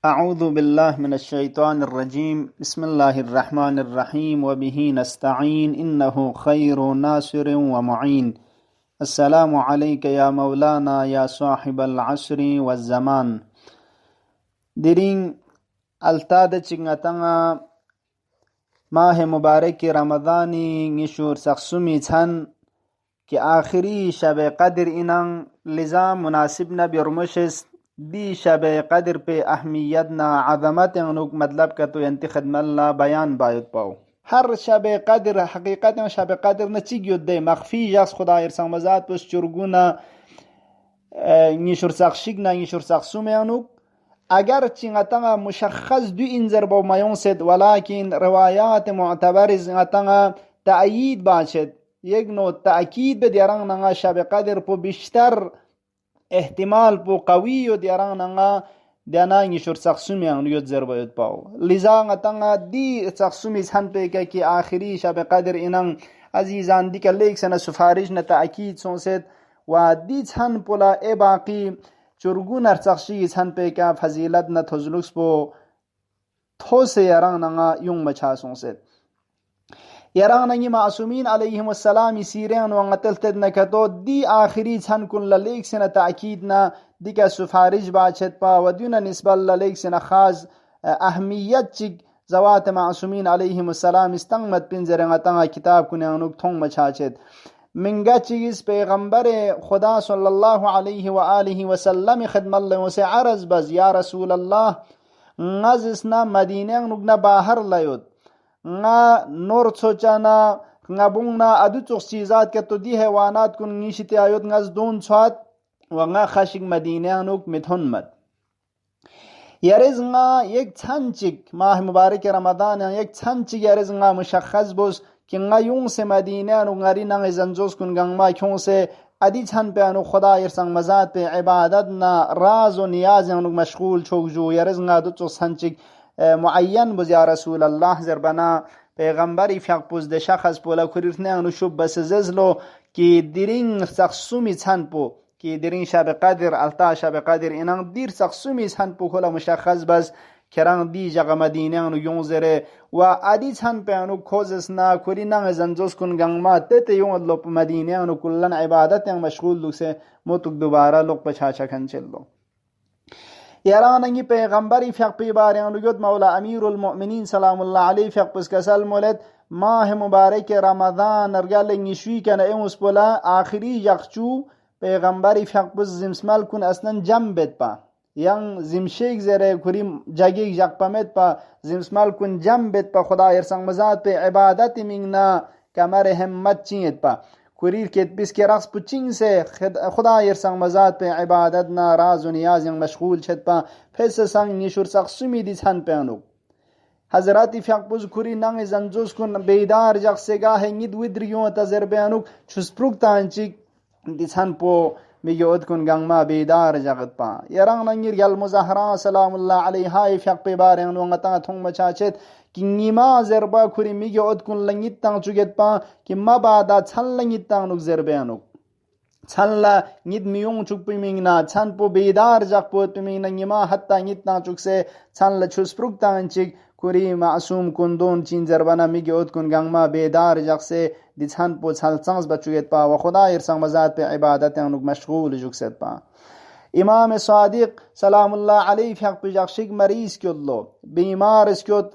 أعوذ بالله من الشيطان الرجيم بسم الله الرحمن الرحيم وبه نستعين إنه خير ناصر ومعين. السلام عليك يا مولانا يا صاحب العصر والزمان. درين التاد چنگتنگا ماه مبارک رمضانی نشور سخصومی تن که آخری شب قدر اینان لذا مناسب نبیرمشست دی شب قدر پہ اہمیت نہ عظمت انوک مطلب کا تو انتی خدمت اللہ بیان باید پاو. ہر شب قدر حقیقت شب قدر نہ چیگیود دے مخفی یاس خدا ارسان مزاد پس چرگونا نیشور سخشیگ نا نیشور سخصوم انوک اگر چنگتنگا مشخص دو انذر با میون سید ولیکن روایات معتبر زنگتنگا تأیید باشد یک نوع تأکید به دیران نگا شب قدر پو بیشتر احتمال پو قوی و دیران نگا دیانا نیشور سخصومی انو یود زر باید پاو. لذا نگتنگا دی سخصومی سن پہ که آخری شب قدر اینان عزیزان دی که لیک سن سفارش نا تأکید سن سید و دی سن پولا ای باقی چرگون ارسخشی سن پہ که فضیلت نا تزلوکس پو توس یران نگا یون مچا سن سید. یران نگی معصومین علیہم السلام سیرین و انگتلتد نکتو دی آخری چھن کن للیک سن تأکیدنا دی که سفارش باچت پا و دیونا نسبت للیک سن خاص اہمیت چک زوات معصومین علیہم السلام استنگمت پنزرنگتنگا کتاب کنی انوک تھونگ مچاچت. منگا چیز پیغمبر خدا صلی اللہ علیہ وآلہ وسلم خدمت اللہ سے عرض بز یا رسول اللہ نز اسنا مدینہ انوک نا باہر لیود nga nor chochana nga bungna adu chok chizat ke to di haywanat kun ngishite ayot ngas don chwat wa nga khashik madine anuk mithon mat yarez nga yek chanchik mah mubarak ramadan yek chanchik yarez nga mushakhas bos ki nga yung se madine anuk ngari nang zanjos kun gangma kyong se adi chan pe anuk khuda irsang mazat pe ibadat na raz و نیاز anuk mashghul chok jo yarez nga adu chok chanchik معین بز یا رسول الله زربنا پیغمبری فیق پوزده شخص پولا کریرتنه انو شب بس ززلو کی دیرین سخصومی چند پو کی دیرین شب قدر التا شب قدر اینان دیر سخصومی چند پو کلا مشخص بس کران دی جغ مدینه انو یونزره و ادی چند پی انو کوزسنا کری نان زنجوز کن گنگما تیت یون لپ مدینه انو کلن عبادت یان مشغول لوگ سے موتک دوبارہ لوگ پچھاچا کن چلو. یراننگی پیغمبری فیق پی باری انو یود مولا امیر المؤمنین سلام اللہ علیہ فیق پس کسل مولد ماہ مبارک رمضان ارگل نشوی کن ایموس بولا آخری یخچو پیغمبری فیق پس زمسمل کن اصلا جم بید پا ین زمشیک زره کریم جگیک جق پمید پا زمسمل کن جم بید پا خدا ارسنگ مزاد پی عبادت منگنا کمر همت چینید پا کریر کت بیس کے رقص پچنگ سے خدا ارسنگ مزاد پہ عبادت نا راز و نیاز ینگ مشغول چھت پا پھیس سنگ نیشور سقسمی دی چھن پینو حضراتی فیق پوز کری ننگ زنجوز کن بیدار جق سے گاہ نید ودریون تذر پینو چھس پروک تانچی دی چھن پو میگی اد کن گنگ ما بیدار جغت پا. یرنگ ننگیر گل مزہران سلام اللہ علیہ فیق پہ بارین ونگتاں تھونگ مچاچت ki ngima zerba kuri migi od kun langit tang chuget pa ki mabada chal langit tang nuk zerbe anuk chal la ngid miyong chuk pimingna chan po beidar jak po pimingna ngima hatta ngit tang chuk se chal la chuspruk tang chik kuri maasum kundon chin zerbana migi od kun gangma beidar jak se di chan po chal changs ba chuget pa wa khuda irsang mazat pe ibadat anuk mashghul juk set pa. امام صادق سلام اللہ علیہ فیق پی جاکشک مریض کیود لو بیمار اس کیود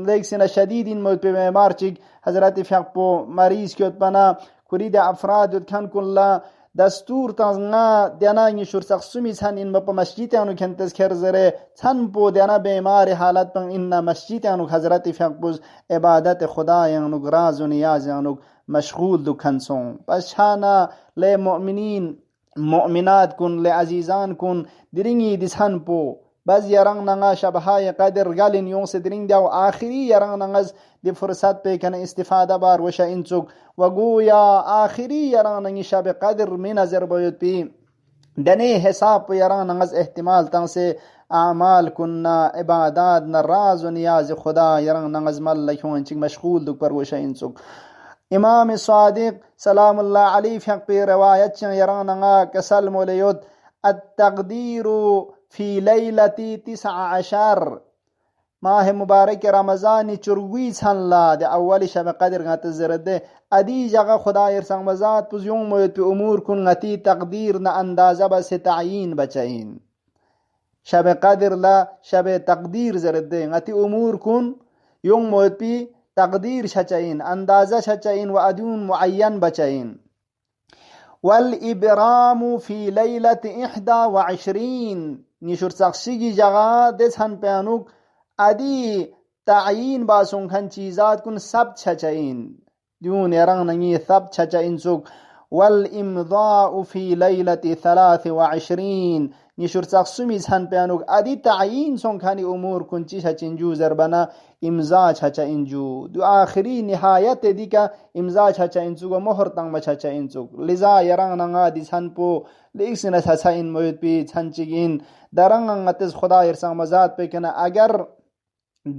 leak سنہ شدید ان موت پی بیمار چک حضرت فیق پو مریض کیود پنا کرید افراد یود کن کن لا دستور تازنا دینا این شور سخصومی چن این بپا مسجد انو کنتز کرزره چن پو دینا بیمار حالت پن این مسجد انو حضرت فیق پوز عبادت خدا انو راز و نیاز انو مشغول دو کنسون پس چھانا لے مؤمنین مؤمنات کن لے عزیزان کن درنگی دسان پو بز یرنگ ننگا شبهای قدر گلین یون سے درنگ دیو آخری یرنگ ننگز دی فرصت پہ کن استفادہ بار وشا انچوک و گویا آخری یرنگ ننگی شب قدر میں نظر بیوت پی دنے حساب پہ یرنگ ننگز احتمال تن سے اعمال کننا عبادات نا راز و نیاز خدا یرنگ ننگز مل لکھون چک مشغول دک پر وشا انچوک. امام صادق سلام اللہ علیہ فیق پی روایت چن یرانگا کسل مولیود التقدیر في ليلة 19 ماه مبارک رمضان چرگوی لا ده اول شب قدر غت زرده ادی جگه خدای ارسان مزاد پس یوم موید پی امور کن غتی تقدیر نه اندازه بس تعیین بچین شب قدر لا شب تقدیر زرده غتی امور کن یوم موید پی تقدیر شچین اندازه شچین و ادون معین بچین والابرام في ليلة 21 نشور سخشی جگه دس هن پیانوک ادی تعیین باسون کن چیزات کن سب چچین دیون یران نگی سب چچین سوک والامضاء في ليلة 23 نشور سخصمیز هن پیانوک ادی تعیین سون کنی امور کن چی چچین جو زربنا امضا چچین جو دو آخری نهایت دی که امضا چچین سوک و مهر تنگ چچین سوک لذا یران نگا دی سن پو لیکسن چچین موید پی چنچگین درنگ انگتز خدا ارسان مزاد پی کنه اگر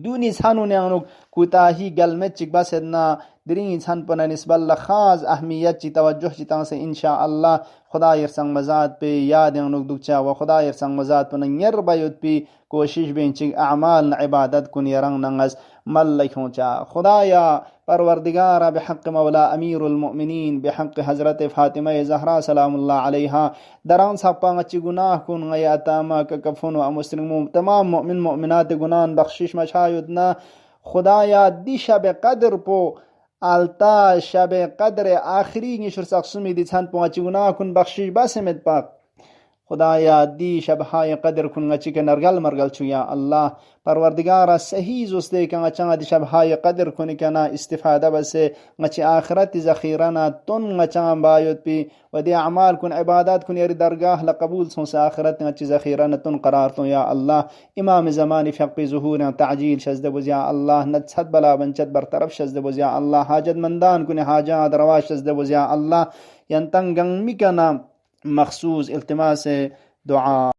دونی سانو نیانوک کوتاهی گلمت چک بسدنا درین سان پنا نسبت لخاص اهمیت چی توجه چی تانسه انشاءاللہ خدا ارسان مزاد پی یاد نیانوک دوکچا و خدا ارسان مزاد پنا نیر بیوت پی کوشش بین چک اعمال عبادت کن یران ننگز ملکھوں چا خدایا پروردگارا بحق مولا امیر المؤمنین بحق حضرت فاطمہ زہرا سلام اللہ علیہا دران سپا چی گناہ کن غی اتاما ککفن و مسلمون تمام مؤمن مؤمنات گناہ بخشش مشایدنا خدایا دی شب قدر پو آلتا شب قدر آخری نشر سقسمی دی چند پو چی گناہ کن بخشش باسمت پاک خدایا دی شبهای قدر کن چی که نرگل مرگل چو یا الله پروردگارا صحیح زسته که چنگ دی شبهای قدر کنی که نا استفاده بسه چی آخرت ذخیرنا تن چنگ بایود پی و دی اعمال کن عبادات کن یری درگاه لقبول سنس آخرت چی ذخیرنا تن قرار تو یا الله امام زمانی فق پی ظهور تعجیل شزده بز یا الله نتصد بلا بنچت برطرف شزده بز یا الله حاجت مندان کن حاجات رواش شزده بز یا الله ینتنگن میکنم مخصوص التماس دعا